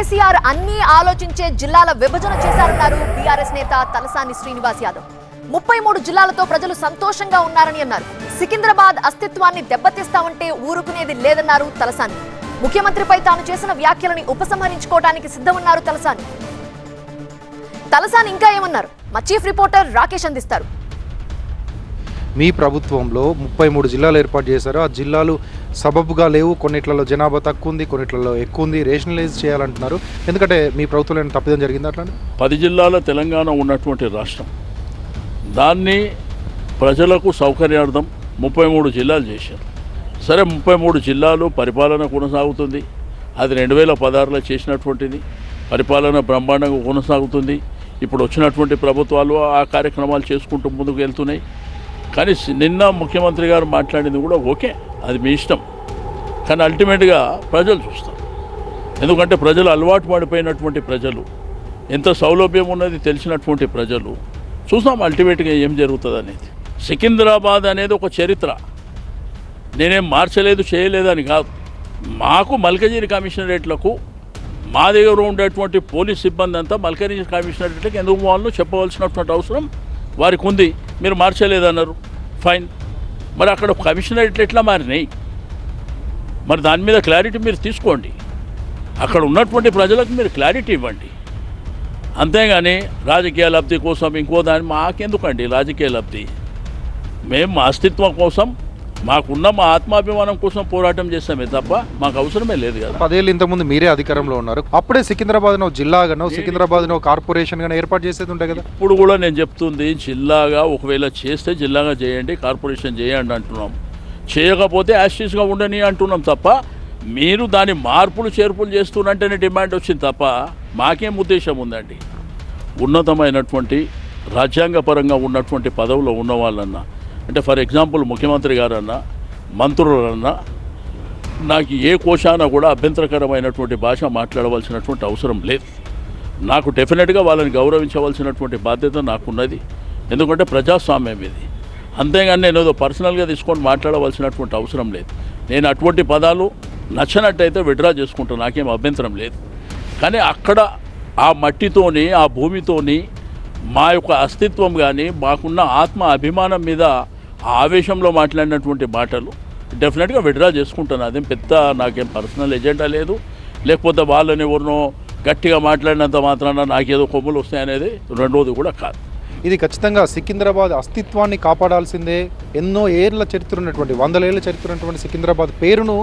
కేసీఆర్ అన్ని ఆలోచించే జిల్లాల విభజన చేశారన్నారు బీఆర్ఎస్ నేత తలసాని శ్రీనివాస్ యాదవ్. 33 జిల్లాలతో ప్రజలు సంతోషంగా ఉన్నారని అన్నారు. సికింద్రాబాద్ అస్తిత్వాన్ని దెబ్బతీస్తామంటే ఊరుకునేది లేదన్నారు తలసాని. ముఖ్యమంత్రిపై తాను చేసిన వ్యాఖ్యలని ఉపసంహరించుకోవడానికి సిద్ధమన్నారు తలసాని ఇంకా ఏమన్నారు మా చీఫ్ రిపోర్టర్ రాకేష్ అందిస్తారు. మీ ప్రభుత్వంలో 33 జిల్లాలు ఏర్పాటు చేశారు. ఆ జిల్లాలు సబబుగా లేవు, కొన్నిట్లలో జనాభా తక్కువ ఉంది, కొన్నిట్లలో ఎక్కువ ఉంది, రేషనలైజ్ చేయాలంటున్నారు. ఎందుకంటే మీ ప్రభుత్వంలో తప్పిదం జరిగింది అట్లా 10 జిల్లాల తెలంగాణ ఉన్నటువంటి రాష్ట్రం, దాన్ని ప్రజలకు సౌకర్యార్థం 33 జిల్లాలు చేశారు. సరే, 33 జిల్లాలు పరిపాలన కొనసాగుతుంది. అది 2016లో చేసినటువంటిది. పరిపాలన బ్రహ్మాండంగా కొనసాగుతుంది. ఇప్పుడు వచ్చినటువంటి ప్రభుత్వాలు ఆ కార్యక్రమాలు చేసుకుంటూ ముందుకు వెళ్తున్నాయి. కానీ నిన్న ముఖ్యమంత్రి గారు మాట్లాడింది కూడా ఓకే, అది మీ ఇష్టం. కానీ అల్టిమేట్గా ప్రజలు చూస్తారు. ఎందుకంటే ప్రజలు అలవాటు పడిపోయినటువంటి ప్రజలు, ఎంత సౌలభ్యం ఉన్నది తెలిసినటువంటి ప్రజలు చూసాం అల్టిమేట్గా ఏం జరుగుతుంది అనేది. సికింద్రాబాద్ అనేది ఒక చరిత్ర. నేనేం మార్చలేదు చేయలేదని కాదు. మాకు మల్కజిగిరి కమిషనరేట్లకు మా దగ్గర ఉండేటువంటి పోలీస్ సిబ్బంది అంతా మల్కజిగిరి కమిషనరేట్లకు ఎందుకు పోవాలో చెప్పవలసినటువంటి అవసరం వారికి ఉంది. మీరు మార్చలేదన్నారు, ఫైన్. మరి అక్కడ కమిషనరేట్లు ఎట్లా మారినాయి? మరి దాని మీద క్లారిటీ మీరు తీసుకోండి. అక్కడ ఉన్నటువంటి ప్రజలకు మీరు క్లారిటీ ఇవ్వండి. అంతేగాని రాజకీయ లబ్ధి కోసం ఇంకో దాన్ని మాకెందుకండి రాజకీయ లబ్ధి? మేము మా అస్తిత్వం కోసం, మాకున్న మా ఆత్మాభిమానం కోసం పోరాటం చేస్తామే తప్ప మాకు అవసరమే లేదు కదా. 10 ఏళ్ళు ఇంతకుముందు మీరే అధికారంలో ఉన్నారు. అప్పుడే సికింద్రాబాద్ను జిల్లాగానో సికింద్రాబాద్ను కార్పొరేషన్ గానో ఏర్పాటు చేసేది ఉంటాయి కదా. ఇప్పుడు కూడా నేను చెప్తుంది, జిల్లాగా ఒకవేళ చేస్తే జిల్లాగా చేయండి, కార్పొరేషన్ చేయండి అంటున్నాం. చేయకపోతే యాస్టిస్గా ఉండని అంటున్నాం తప్ప మీరు దాని మార్పులు చేర్పులు చేస్తున్నట్టేనే డిమాండ్ వచ్చింది తప్ప మాకేం ఉద్దేశం ఉందండి? ఉన్నతమైనటువంటి రాజ్యాంగపరంగా ఉన్నటువంటి పదవులో ఉన్న వాళ్ళన్నా, అంటే ఫర్ ఎగ్జాంపుల్ ముఖ్యమంత్రి గారన్నా, మంత్రులన్నా, నాకు ఏ కోశాన కూడా అభ్యంతరకరమైనటువంటి భాష మాట్లాడవలసినటువంటి అవసరం లేదు. నాకు డెఫినెట్గా వాళ్ళని గౌరవించవలసినటువంటి బాధ్యత నాకున్నది. ఎందుకంటే ప్రజాస్వామ్యం ఇది. అంతేగాని నేను ఏదో పర్సనల్గా తీసుకొని మాట్లాడవలసినటువంటి అవసరం లేదు. నేను అటువంటి పదాలు నచ్చనట్టయితే విడ్రా చేసుకుంటాను, నాకేం అభ్యంతరం లేదు. కానీ అక్కడ ఆ మట్టితోని, ఆ భూమితోని మా యొక్క అస్తిత్వం కానీ, మాకున్న ఆత్మ అభిమానం మీద ఆ ఆవేశంలో మాట్లాడినటువంటి మాటలు డెఫినెట్గా విడ్రా చేసుకుంటాను. అదేం పెద్ద నాకేం పర్సనల్ ఎజెండా లేదు. లేకపోతే వాళ్ళని ఎవరినో గట్టిగా మాట్లాడినంత మాత్రాన నాకేదో కొమ్ములు వస్తాయనేది రెండోది కూడా కాదు. ఇది ఖచ్చితంగా సికింద్రాబాద్ అస్తిత్వాన్ని కాపాడాల్సిందే. ఎన్నో ఏళ్ల చరిత్ర ఉన్నటువంటి, 100 ఏళ్ల చరిత్ర ఉన్నటువంటి సికింద్రాబాద్ పేరును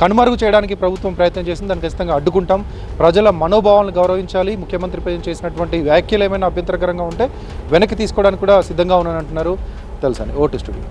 కనుమరుగు చేయడానికి ప్రభుత్వం ప్రయత్నం చేసింది. దాన్ని ఖచ్చితంగా అడ్డుకుంటాం. ప్రజల మనోభావాలను గౌరవించాలి. ముఖ్యమంత్రిపై చేసినటువంటి వ్యాఖ్యలు ఏమైనా అభ్యంతరకరంగా ఉంటే వెనక్కి తీసుకోవడానికి కూడా సిద్ధంగా ఉన్నానంటున్నారు తలసాని. Vote studio.